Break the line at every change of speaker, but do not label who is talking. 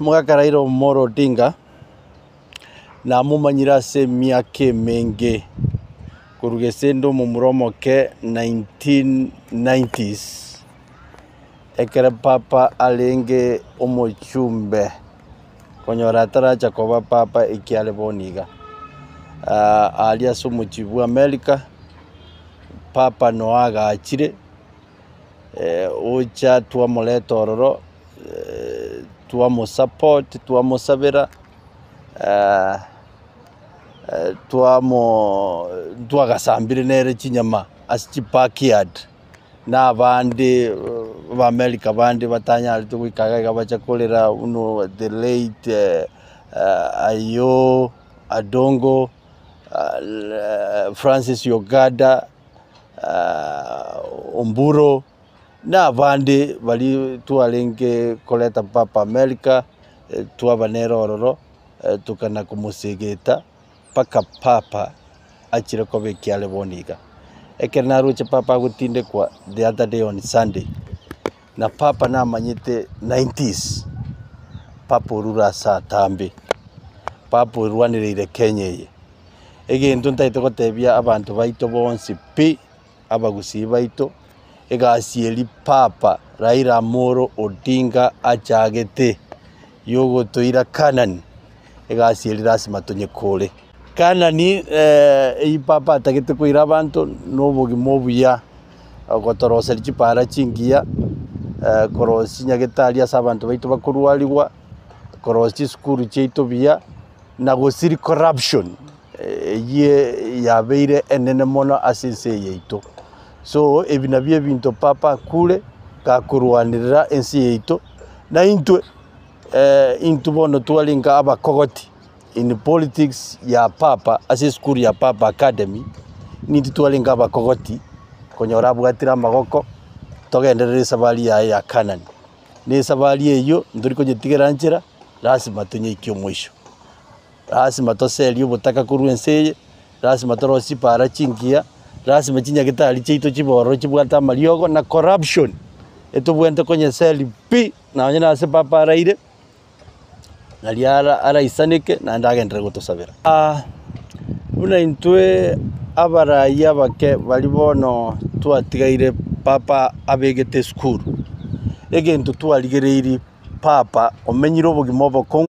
Mwaka Raila Amolo Odinga na mumanyira se miaka menge kurugendo mu muromoke 1990s ekere papa alenge omochumbe konyora taracha koba papa ikiale boniga alias omochibu America papa noaga achire ocha twa moletororo tuamo support tuamo sabera tuamo tuagasambire nere chinyama aschi backyard na bandi ba America bandi batanyali tukwikaga bachakolera uno the late Ayo Adongo Francis Yogada Omburo na bandi bali tualenge koleta papa America tuabanero ororo tukana kumusegeta paka papa achire kobe kiale boniga ekena ruche papa gutinde kwa the other day on Sunday na papa na manyite 90s papa urura sa tambe papa urwanire Kenya ye egento ntaite gotebia abantu baito bonsi pi abagusi baito egasieli papa Raila Amolo Odinga achagete yogo toira Kanani egasieli rasima tonyekole Kanani ei papa atagete koira abantu nobugi mobuya agotorosa chipara chingia korosi nyagetalia abantu baito bakurwaliwa korosi skuru cheito bia na gosiri corruption ye yabeire enene mono asense yeito so ebinabye binto papa kule kakurwanirira ensi yeito na into bono twalinga abakogoti in politics ya papa ase school ya papa academy nindi twalinga abakogoti konyora bwatira magoko togenderera sabali ya Kanani ne sabali eyo nduri konyetigera njira lazima tunyikyo mwisho lazima toseli ubutaka kuruenseye lazima torosi para chingia lazima chinyagitali cheito chiboro chibwata maliogo na corruption etubwente konye seli pi na nyina ase papa Raila naliara araisanike na ndagendere gutosabira una intwe abaraya bake bali bono twatigaire papa abegete school egento twaligereiri papa omenyiro bugimo boko